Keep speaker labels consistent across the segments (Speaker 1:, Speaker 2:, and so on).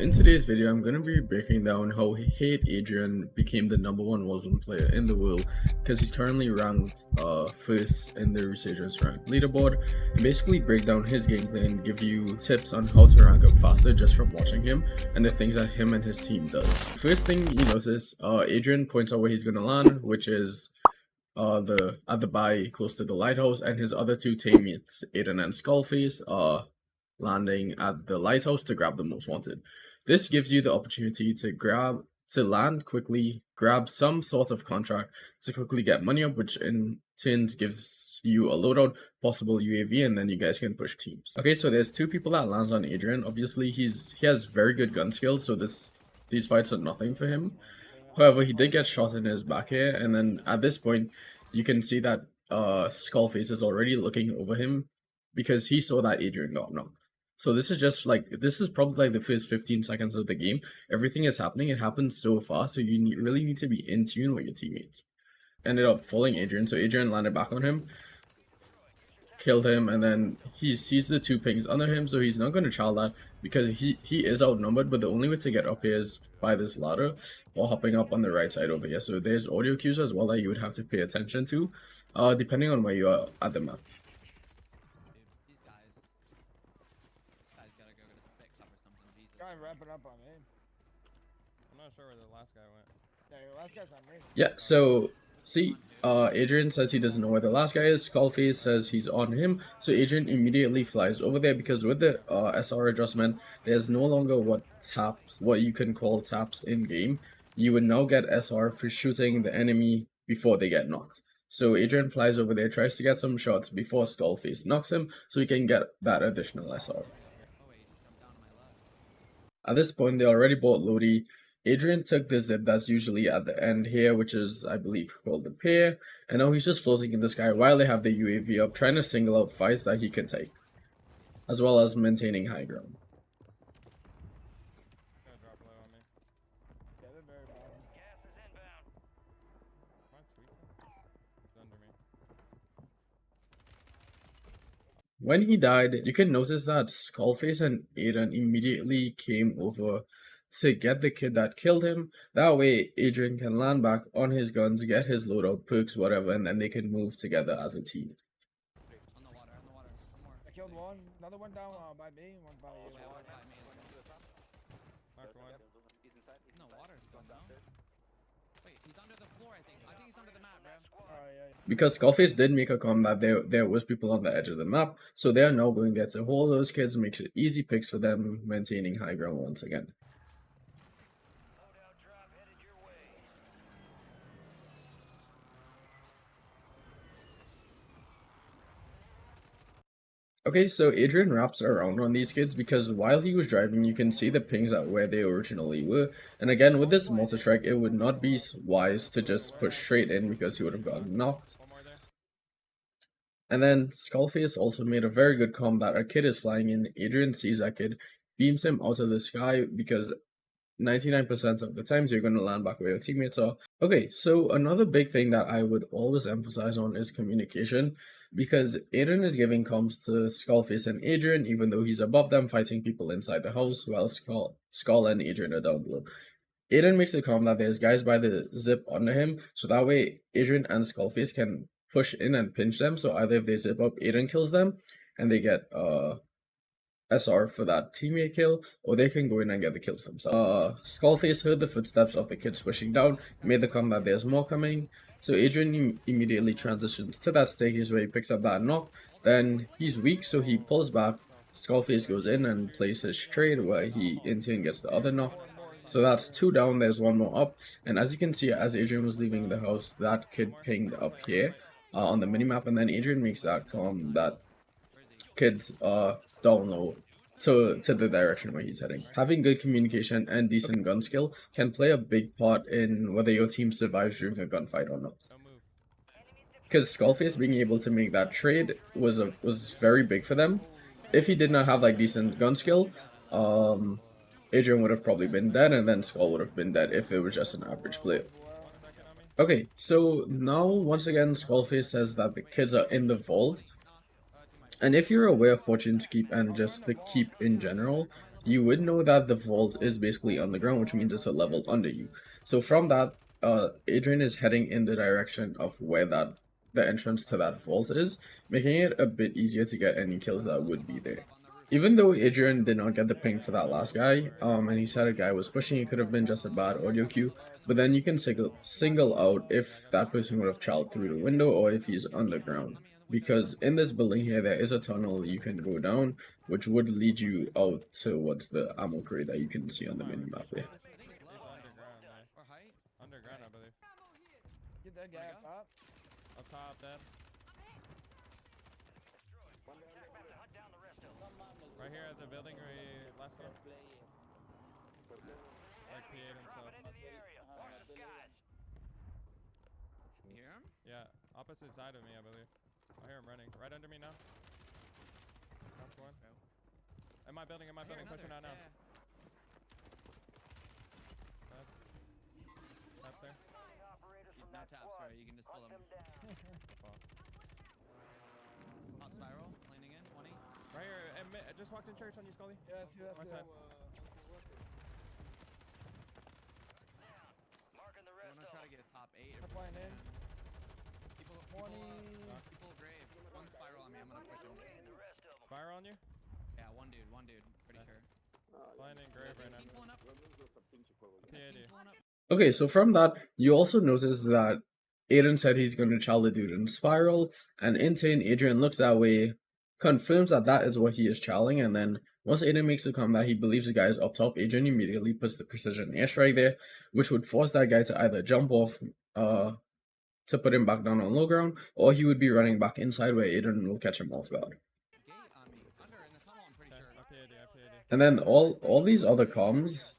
Speaker 1: in today's video, I'm going to be breaking down how HateAdriann became the #1 Warzone player in the world, because he's currently ranked first in the Resurgence rank leaderboard, and basically break down his gameplay and give you tips on how to rank up faster just from watching him and the things that him and his team does. First thing you notice, Adrian points out where he's going to land, which is at the buy close to the lighthouse, and his other two teammates, Aiden and Skullface, are landing at the lighthouse to grab the most wanted. This gives you the opportunity to land quickly, grab some sort of contract to quickly get money up, which in turn gives you a loadout, possible UAV, and then you guys can push teams. Okay, so there's two people that lands on Adrian. Obviously, he has very good gun skills, so these fights are nothing for him. However, he did get shot in his back here, and then at this point, you can see that Skullface is already looking over him because he saw that Adrian got knocked. So this is probably like the first 15 seconds of the game. Everything is happening. It happens so fast, so you really need to be in tune with your teammates. Ended up falling Adrian, so Adrian landed back on him, killed him, and then he sees the two pings under him, so he's not going to child that because he is outnumbered. But the only way to get up here is by this ladder or hopping up on the right side over here. So there's audio cues as well that you would have to pay attention to, depending on where you are at the map.
Speaker 2: Guy ramping up on me.
Speaker 3: I'm not sure where the last guy went.
Speaker 2: Yeah, the last guy's on me.
Speaker 1: Yeah, so see, Adrian says he doesn't know where the last guy is. Skullface says he's on him, so Adrian immediately flies over there because with the SR adjustment, there's no longer what you can call taps in game. You would now get SR for shooting the enemy before they get knocked. So Adrian flies over there, tries to get some shots before Skullface knocks him, so he can get that additional SR. At this point, they already bought Lodi. Adrian took the zip that's usually at the end here, which is, I believe, called the pier, and now he's just floating in the sky while they have the UAV up, trying to single out fights that he can take, as well as maintaining high ground.
Speaker 3: Drop low on me.
Speaker 2: Yeah, they're very bottom.
Speaker 4: Gas is inbound.
Speaker 3: Mine's sweet. It's under me.
Speaker 1: When he died, you can notice that Skullface and Aiden immediately came over to get the kid that killed him. That way, Adrian can land back on his guns, get his loadout, perks, whatever, and then they can move together as a team.
Speaker 5: On the water, one more.
Speaker 2: I killed one. Another one down by me. One by you.
Speaker 5: Yeah, one by me.
Speaker 3: Knocked one.
Speaker 5: No, water's still down. Wait, he's under the floor, I think. I think he's under the map, bro.
Speaker 2: Alright, yeah.
Speaker 1: Because Skullface did make a comment that there was people on the edge of the map, so they are now going to get to hold those kids, makes it easy picks for them, maintaining high ground once again.
Speaker 4: Loadout drop headed your way.
Speaker 1: Okay, so Adrian wraps around on these kids because while he was driving, you can see the pings at where they originally were. And again, with this multi-strike, it would not be wise to just push straight in because he would have gotten knocked.
Speaker 3: One more there.
Speaker 1: And then Skullface also made a very good comm that a kid is flying in. Adrian sees that kid, beams him out of the sky because 99% of the times you're going to land back where your teammates are. Okay, so another big thing that I would always emphasize on is communication, because Aiden is giving comms to Skullface and Adrian, even though he's above them fighting people inside the house, while Skull and Adrian are down below. Aiden makes the comm that there's guys by the zip under him, so that way Adrian and Skullface can push in and pinch them, so either if they zip up, Aiden kills them, and they get SR for that teammate kill, or they can go in and get the kills themselves. Skullface heard the footsteps of the kids pushing down, made the comment that there's more coming, so Adrian immediately transitions to that staircase where he picks up that knock. Then he's weak, so he pulls back. Skullface goes in and plays his trade where he in turn gets the other knock. So that's 2 down, there's 1 more up, and as you can see, as Adrian was leaving the house, that kid pinged up here on the minimap, and then Adrian makes that comment that kids down low to the direction where he's heading. Having good communication and decent gun skill can play a big part in whether your team survives during a gunfight or not.
Speaker 3: Don't move.
Speaker 1: Because Skullface being able to make that trade was very big for them. If he did not have like decent gun skill, Adrian would have probably been dead, and then Skull would have been dead if it was just an average player. Okay, so now once again Skullface says that the kids are in the vault. And if you're aware of Fortune's Keep and just the Keep in general, you would know that the vault is basically underground, which means it's a level under you. So from that, Adrian is heading in the direction of where the entrance to that vault is, making it a bit easier to get any kills that would be there. Even though Adrian did not get the ping for that last guy, and he said a guy was pushing, it could have been just a bad audio cue. But then you can single out if that person would have child through the window or if he's underground. Because in this building here, there is a tunnel you can go down, which would lead you out towards the ammo crate that you can see on the minimap there.
Speaker 5: I think it's low.
Speaker 3: underground, yeah.
Speaker 5: Or height.
Speaker 3: Underground, I believe.
Speaker 2: Get that guy
Speaker 5: go?
Speaker 2: up.
Speaker 3: Up top, dead.
Speaker 4: Hunt down the rest of them.
Speaker 3: Right here at the building where he last one. Like PA'd himself.
Speaker 4: Dropping into the area. Watch the skies.
Speaker 5: You hear him?
Speaker 3: Yeah, opposite side of me, I believe. I hear him running. Right under me now. Knocked one.
Speaker 5: Go.
Speaker 3: In my building,
Speaker 5: I hear
Speaker 3: pushing out
Speaker 5: another.
Speaker 3: now.
Speaker 5: Yeah.
Speaker 3: Taps there.
Speaker 4: Operators
Speaker 5: He's
Speaker 4: from
Speaker 5: no
Speaker 4: that
Speaker 5: taps,
Speaker 4: squad.
Speaker 5: sorry. You can just pull
Speaker 4: Hunt
Speaker 5: him.
Speaker 4: them down.
Speaker 5: Pop spiral. Landing in. 20.
Speaker 3: Right here, I just walked in church on you, Scully.
Speaker 2: Yeah, I see that.
Speaker 3: My
Speaker 2: See
Speaker 3: side.
Speaker 2: that.
Speaker 4: Marking the
Speaker 5: I'm
Speaker 4: rest
Speaker 5: gonna
Speaker 4: of
Speaker 5: try to
Speaker 4: them.
Speaker 5: get a top 8.
Speaker 2: They're playing in.
Speaker 5: People,
Speaker 2: 20.
Speaker 5: people grave. One spiral on me. I'm gonna push him.
Speaker 4: The rest of them.
Speaker 3: Fire on you.
Speaker 5: Yeah, one dude. Pretty sure.
Speaker 3: Flying in grave right now.
Speaker 5: Team pulling up.
Speaker 3: PAD.
Speaker 5: Team pulling up.
Speaker 1: Okay, so from that, you also notice that Aiden said he's going to child the dude in spiral, and in turn, Adrian looks that way, confirms that that is what he is challenging, and then once Aiden makes a comment that he believes the guy is up top, Adrian immediately puts the precision airstrike there, which would force that guy to either jump off to put him back down on low ground, or he would be running back inside where Aiden will catch him off guard.
Speaker 5: Gate on me. Under in the tunnel. I'm pretty
Speaker 3: Okay,
Speaker 5: sure.
Speaker 3: I PAD.
Speaker 1: And then all these other comms,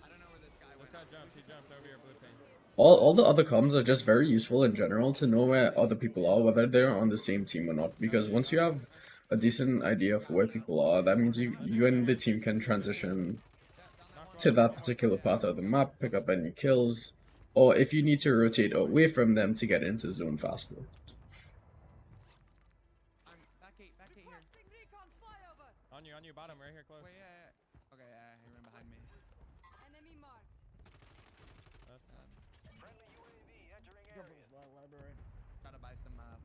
Speaker 5: I don't know where this guy
Speaker 3: This
Speaker 5: went.
Speaker 3: guy jumped. He jumped over your blue ping.
Speaker 1: all the other comms are just very useful in general to know where other people are, whether they're on the same team or not. Because once you have a decent idea of where people are, that means you and the team can transition to that particular part of the map, pick up any kills, or if you need to rotate away from them to get into zone faster.
Speaker 5: I'm back gate here.
Speaker 3: On you, bottom, right here, close.
Speaker 5: Wait, yeah. Okay, yeah, he ran behind me.
Speaker 6: Enemy marked.
Speaker 4: Friendly UAV entering
Speaker 2: Go for
Speaker 4: area.
Speaker 2: this library.
Speaker 5: Try to buy some stuff.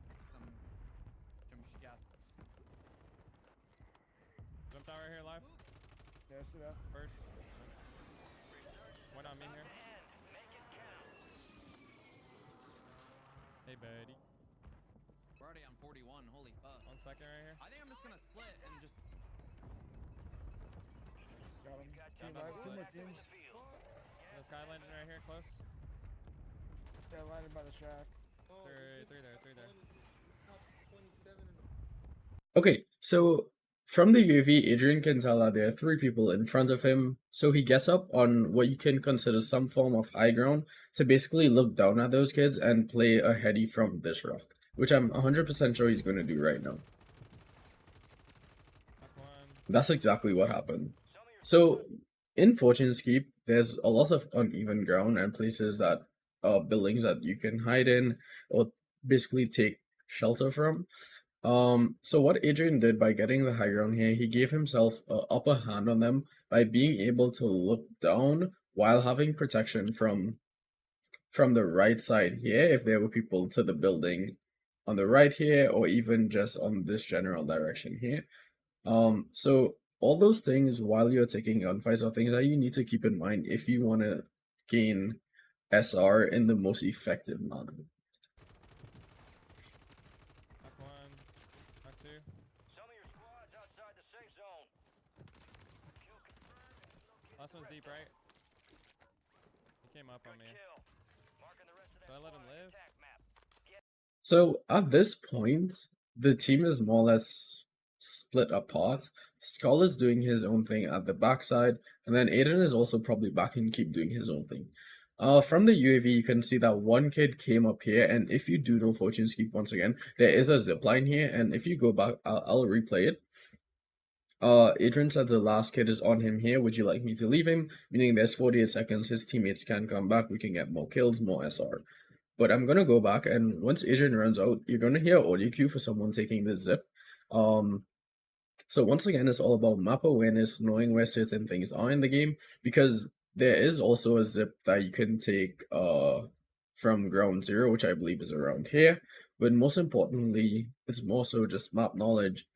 Speaker 3: Jumped out right here live.
Speaker 2: Yeah, I see that.
Speaker 3: First. One on me here.
Speaker 4: Make it count.
Speaker 3: Hey, buddy.
Speaker 5: We're already on 41. Holy fuck.
Speaker 3: 1 second right here.
Speaker 5: I think I'm just gonna split and just.
Speaker 2: Got him.
Speaker 4: Got
Speaker 2: Team
Speaker 3: down
Speaker 2: lives,
Speaker 3: the
Speaker 2: 2 more
Speaker 4: active in
Speaker 2: teams.
Speaker 4: the field.
Speaker 3: This guy landing right here, close.
Speaker 2: Yeah, landed by the shack.
Speaker 3: Three there.
Speaker 1: Okay, so from the UAV, Adrian can tell that there are 3 people in front of him, so he gets up on what you can consider some form of high ground to basically look down at those kids and play a heady from this rock, which I'm 100% sure he's going to do right now.
Speaker 3: Knock one.
Speaker 1: That's exactly what happened. So, in Fortune's Keep, there's a lot of uneven ground and places that buildings that you can hide in or basically take shelter from. So what Adrian did by getting the high ground here, he gave himself an upper hand on them by being able to look down while having protection from the right side here if there were people to the building on the right here or even just on this general direction here. So all those things while you're taking gunfights are things that you need to keep in mind if you want to gain SR in the most effective manner.
Speaker 3: Knock one. Knock two.
Speaker 4: Some of your squads outside the safe zone. Kill confirmed.
Speaker 3: Last one's deep, right? He came up on me.
Speaker 4: Kill. Marking the rest of that
Speaker 3: Should I let him
Speaker 4: squad on the
Speaker 3: live?
Speaker 4: attack map.
Speaker 1: So at this point, the team is more or less split apart. Skull is doing his own thing at the backside, and then Aiden is also probably back and keep doing his own thing. From the UAV, you can see that one kid came up here, and if you do know Fortune's Keep once again, there is a zipline here, and if you go back, I'll replay it. Adrian said the last kid is on him here. Would you like me to leave him? Meaning there's 48 seconds, his teammates can come back, we can get more kills, more SR. But I'm gonna go back, and once Adrian runs out, you're gonna hear audio cue for someone taking the zip. So once again, it's all about map awareness, knowing where certain things are in the game, because there is also a zip that you can take from ground zero, which I believe is around here. But most importantly, it's more so just map knowledge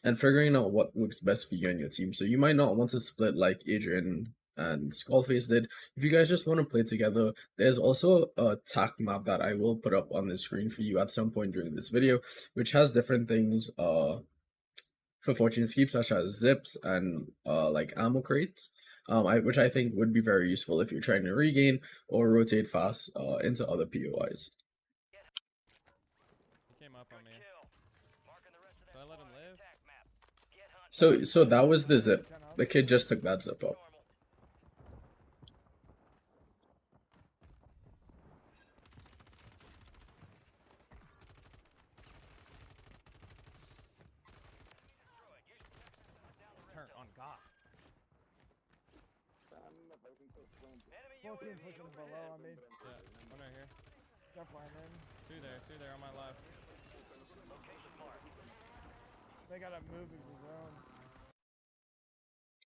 Speaker 1: and figuring out what works best for you and your team. So you might not want to split like Adrian and Skullface did. If you guys just want to play together, there's also a tack map that I will put up on the screen for you at some point during this video, which has different things for fortune keep, such as zips and like ammo crates. Which I think would be very useful if you're trying to regain or rotate fast into other POIs.
Speaker 3: He came up on me.
Speaker 4: Kill. Marking the rest of
Speaker 3: Should I
Speaker 4: that
Speaker 3: let him
Speaker 4: squad.
Speaker 3: live?
Speaker 4: Attack map. Get hunting.
Speaker 1: So that was the zip. The kid just took that zip up.
Speaker 4: Normal.
Speaker 3: Turn on God.
Speaker 4: Enemy
Speaker 2: 14
Speaker 4: UAV
Speaker 2: pushing
Speaker 4: overhead.
Speaker 2: below on me.
Speaker 3: Yeah, one right here.
Speaker 2: Definitely in.
Speaker 3: Two there on my left.
Speaker 4: Location marked.
Speaker 2: They gotta move into zone.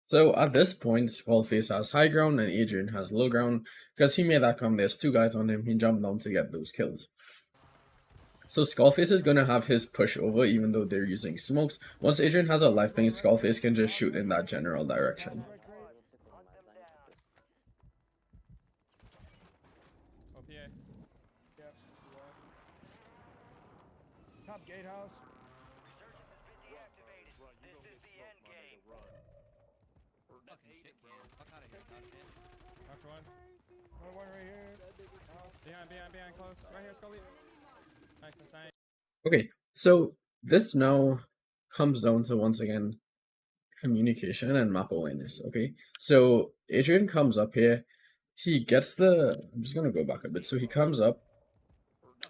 Speaker 1: So at this point, Skullface has high ground and Adrian has low ground. Because he made that come, there's two guys on him. He jumped down to get those kills. So Skullface is going to have his push over even though they're using smokes. Once Adrian has a life ping, Skullface can just shoot in that general direction.
Speaker 2: Right crate.
Speaker 4: Hunt them down.
Speaker 3: OPA.
Speaker 2: Yep. Yeah. Top gatehouse.
Speaker 4: Resurgence has been deactivated. This is the end game.
Speaker 5: Fucking shit can. Fuck out of here, dog shit.
Speaker 3: Knocked one.
Speaker 2: Another one right here.
Speaker 3: Behind, close. Right here, Scully. Nice inside.
Speaker 1: Okay, so this now comes down to, once again, communication and map awareness. Okay, so Adrian comes up here. He gets the. I'm just going to go back a bit. So he comes up.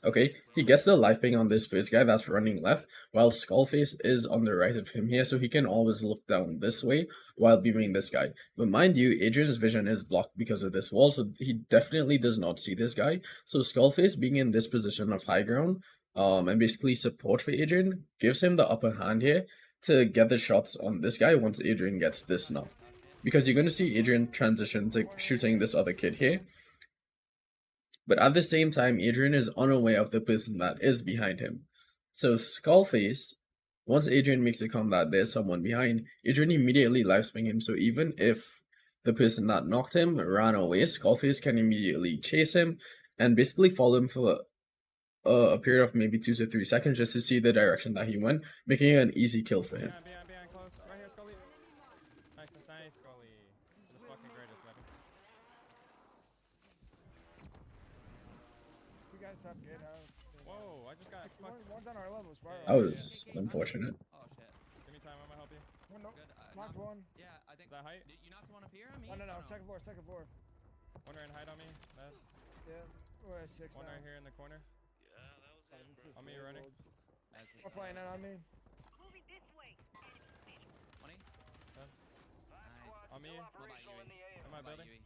Speaker 1: Okay, he gets the life ping on this first guy that's running left, while Skullface is on the right of him here, so he can always look down this way while beaming this guy. But mind you, Adrian's vision is blocked because of this wall, so he definitely does not see this guy. So Skullface being in this position of high ground, and basically support for Adrian, gives him the upper hand here to get the shots on this guy once Adrian gets this knock. Because you're going to see Adrian transition to shooting this other kid here. But at the same time, Adrian is unaware of the person that is behind him. So Skullface, once Adrian makes it come that there's someone behind, Adrian immediately lifesping him. So even if the person that knocked him ran away, Skullface can immediately chase him and basically follow him for a period of maybe 2 to 3 seconds just to see the direction that he went, making it an easy kill for him.
Speaker 3: Behind, close. Right here, Scully. Nice inside, Scully. The fucking greatest weapon.
Speaker 2: You guys top gatehouse.
Speaker 3: Whoa, I just got fucked.
Speaker 2: One's on our level, Spiral.
Speaker 1: That was unfortunate.
Speaker 5: Oh shit.
Speaker 3: Give me time, I'm gonna help you.
Speaker 2: One, no,
Speaker 5: Good.
Speaker 2: knocked one.
Speaker 5: Yeah, I think.
Speaker 3: Is that height?
Speaker 5: You knocked one up here on me?
Speaker 2: Oh, no, no,
Speaker 5: Or
Speaker 2: second floor, second floor.
Speaker 3: One right in height on me. Left.
Speaker 2: Yeah, we're at 6
Speaker 3: One
Speaker 2: now.
Speaker 3: right here in the corner. On me, you ready?
Speaker 5: That's just
Speaker 2: We're playing it on me.
Speaker 6: Moving this way.
Speaker 5: 20?
Speaker 3: Done.
Speaker 5: Nice.
Speaker 3: On me.
Speaker 4: New
Speaker 5: What about
Speaker 4: operational in the AO.
Speaker 3: Am I
Speaker 5: What about
Speaker 3: building?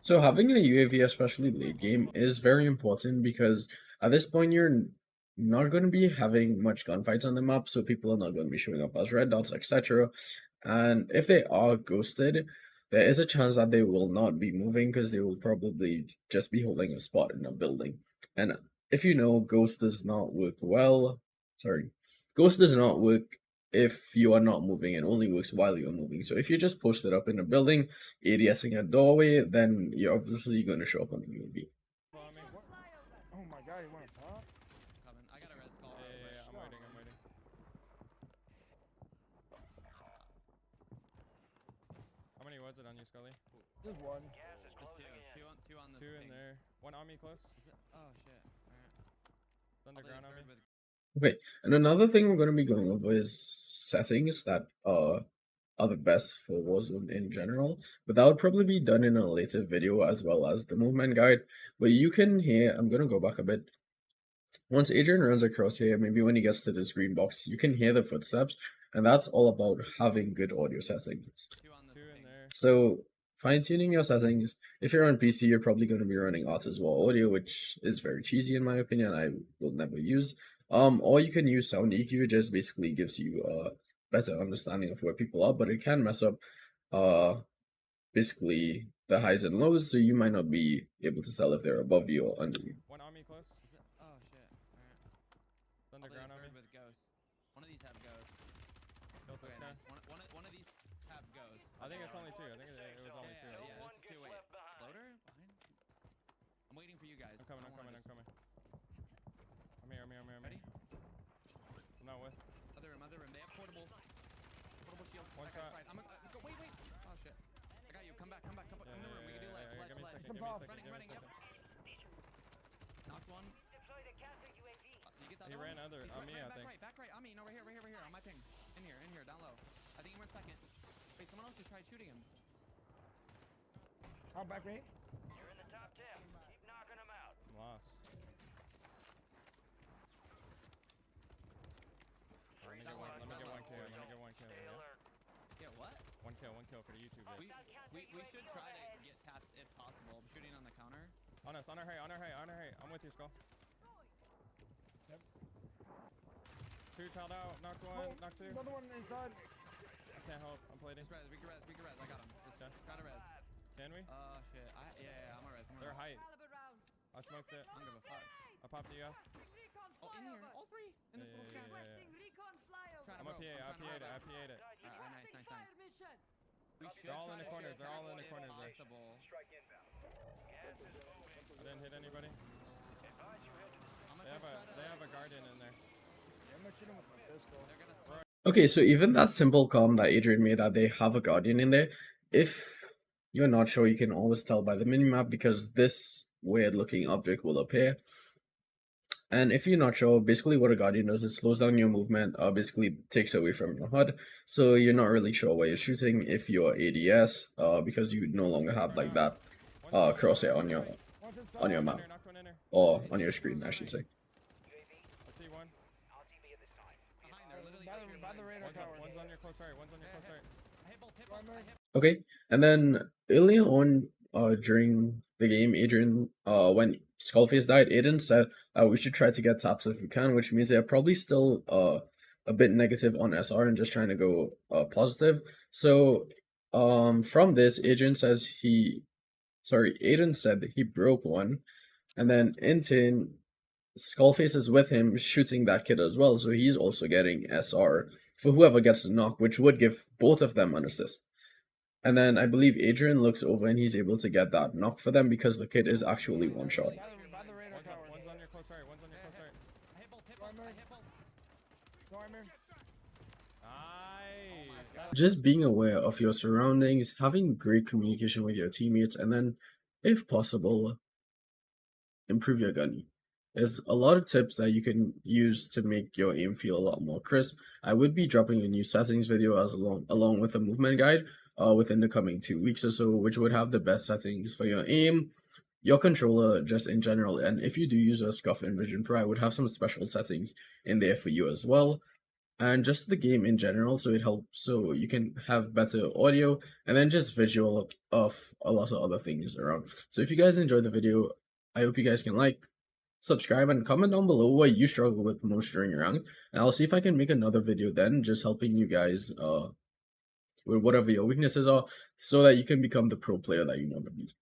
Speaker 1: So having a UAV, especially late game, is very important because at this point you're not going to be having much gunfights on the map, so people are not going to be showing up as red dots, etc. And if they are ghosted, there is a chance that they will not be moving because they will probably just be holding a spot in a building. And if you know, Ghost does not work well. Sorry, Ghost does not work if you are not moving, and only works while you're moving. So if you're just posted up in a building, ADSing a doorway, then you're obviously going to show up on the UAV.
Speaker 3: On me.
Speaker 2: Oh my god, you want to top?
Speaker 5: Coming. I got a red skull.
Speaker 3: Yeah, I'm waiting. How many was it on you, Scully?
Speaker 2: Just one.
Speaker 4: Gas is
Speaker 5: Just
Speaker 4: closing in.
Speaker 5: two on this
Speaker 3: Two in
Speaker 5: thing.
Speaker 3: there. One on me, close.
Speaker 5: Is it? Oh shit. Alright.
Speaker 3: It's on the
Speaker 5: I'll play
Speaker 3: ground on me.
Speaker 5: third with
Speaker 1: Okay, and another thing we're going to be going over is settings that are the best for Warzone in general, but that would probably be done in a later video as well as the movement guide. But you can hear, I'm going to go back a bit. Once Adrian runs across here, maybe when he gets to this green box, you can hear the footsteps, and that's all about having good audio settings.
Speaker 5: two on this
Speaker 3: Two in
Speaker 5: thing.
Speaker 3: there.
Speaker 1: So fine-tuning your settings. If you're on PC, you're probably going to be running Art as well audio, which is very cheesy in my opinion. I will never use. Or you can use sound EQ. It just basically gives you a better understanding of where people are, but it can mess up basically the highs and lows, so you might not be able to tell if they're above you or under you.
Speaker 3: One on me close.
Speaker 5: Is it? Oh shit. Alright.
Speaker 3: It's underground on me.
Speaker 5: With ghosts. One of these have ghosts.
Speaker 3: Killed this
Speaker 5: Okay,
Speaker 3: guy.
Speaker 5: nice. One of these have ghosts.
Speaker 3: I think it's only two. I think it was only two.
Speaker 5: Yeah,
Speaker 4: No one
Speaker 5: this is
Speaker 4: gets
Speaker 5: two. Wait.
Speaker 4: left behind.
Speaker 5: Loader? Behind? I'm waiting for you guys.
Speaker 3: I'm coming.
Speaker 5: I
Speaker 3: I'm
Speaker 5: don't wanna
Speaker 3: coming. I'm
Speaker 5: just-
Speaker 3: coming. I'm here.
Speaker 5: Ready?
Speaker 3: I'm not with.
Speaker 5: Other room. They have portable shield.
Speaker 3: One
Speaker 5: That guy's
Speaker 3: shot.
Speaker 5: right. Go, wait. Oh shit. I got you. Come back. Come in the room. We can do ledge.
Speaker 3: Give me a second.
Speaker 2: Jump
Speaker 3: Give me a
Speaker 2: off.
Speaker 3: second. Give me a
Speaker 5: Running,
Speaker 3: second.
Speaker 5: Knocked one.
Speaker 4: Deploy the counter UAV.
Speaker 5: You get that
Speaker 3: He
Speaker 5: other
Speaker 3: ran
Speaker 5: one?
Speaker 3: under-
Speaker 5: He's
Speaker 3: on me, I
Speaker 5: back
Speaker 3: think.
Speaker 5: Back right. On me. Over here. On my ping. In here. Down low. I think he went second. Wait, someone else just tried shooting him.
Speaker 2: Oh, back me.
Speaker 4: You're in the top 10. Keep knocking them out.
Speaker 3: I'm lost. Let me get one kill.
Speaker 4: Stay alert.
Speaker 5: Yeah, what?
Speaker 3: One kill for the YouTube vid.
Speaker 5: We should try to get taps if possible. I'm shooting on the counter.
Speaker 3: On us, on our hay. I'm with you, Skull.
Speaker 2: Yep.
Speaker 3: Two child out, knocked one,
Speaker 2: Oh,
Speaker 3: knocked two.
Speaker 2: another one inside.
Speaker 3: I can't help, I'm plating.
Speaker 5: Just res. We can res. I got him.
Speaker 3: Okay.
Speaker 5: Just try to res.
Speaker 3: Can we?
Speaker 5: Shit. Yeah, I'm a res.
Speaker 3: They're height.
Speaker 6: Caliber rounds.
Speaker 3: I smoked it.
Speaker 5: I don't give a fuck.
Speaker 3: I popped you up.
Speaker 6: Requesting recon
Speaker 5: Oh, in here.
Speaker 6: flyover.
Speaker 5: All three. In this little shack.
Speaker 6: Requesting recon flyover.
Speaker 5: Trying
Speaker 3: I'm up here, I PA'd it.
Speaker 5: Alright,
Speaker 6: Requesting
Speaker 5: nice.
Speaker 6: fire mission.
Speaker 5: We should
Speaker 3: They're all in
Speaker 5: try
Speaker 3: the
Speaker 5: to
Speaker 3: corners,
Speaker 5: share
Speaker 3: they're all in the
Speaker 5: taps
Speaker 3: corners
Speaker 5: if
Speaker 3: there.
Speaker 5: possible.
Speaker 4: Strike inbound. Gas is moving.
Speaker 3: I didn't hit anybody.
Speaker 4: Advise you head to
Speaker 5: I'm
Speaker 3: They have a guardian in there.
Speaker 2: Yeah, I'm gonna shoot him with my pistol.
Speaker 5: They're gonna
Speaker 1: Okay, so even that simple comm that Adrian made that they have a guardian in there, if you're not sure, you can always tell by the minimap because this weird looking object will appear. And if you're not sure, basically what a guardian does is slows down your movement, basically takes away from your HUD, so you're not really sure where you're shooting if you're ADS, because you no longer have like that crosshair on your
Speaker 2: One's inside.
Speaker 1: on your map
Speaker 3: Knocked one in there.
Speaker 1: or on your screen, I should say.
Speaker 4: UAV.
Speaker 3: I see one.
Speaker 4: I'll TV at this time.
Speaker 5: behind there. Literally
Speaker 2: By
Speaker 5: right
Speaker 2: the-
Speaker 5: here
Speaker 2: by the
Speaker 5: behind.
Speaker 2: radar tower.
Speaker 3: One's on your close right, one's on your close right.
Speaker 5: I hit both. I hit.
Speaker 1: Okay, and then earlier on, during the game, Adrian, when Skullface died, Aiden said we should try to get taps if we can, which means they're probably still a bit negative on SR and just trying to go positive. So, from this, Aiden said he broke one, and then in turn, Skullface is with him shooting that kid as well, so he's also getting SR for whoever gets the knock, which would give both of them an assist. And then I believe Adrian looks over and he's able to get that knock for them because the kid is actually one shot.
Speaker 2: By the radar tower.
Speaker 3: One's on your close right, one's on your close right.
Speaker 5: I hit both.
Speaker 2: Go, Amir.
Speaker 3: Nice.
Speaker 1: Just being aware of your surroundings, having great communication with your teammates, and then, if possible, improve your gunning. There's a lot of tips that you can use to make your aim feel a lot more crisp. I would be dropping a new settings video along with a movement guide within the coming 2 weeks or so, which would have the best settings for your aim, your controller, just in general. And if you do use a Scuff Vision Pro, I would have some special settings in there for you as well. And just the game in general, so it helps so you can have better audio and then just visual of a lot of other things around. So if you guys enjoyed the video, I hope you guys can like, subscribe, and comment down below what you struggle with most during your round, and I'll see if I can make another video then, just helping you guys with whatever your weaknesses are, so that you can become the pro player that you want to be.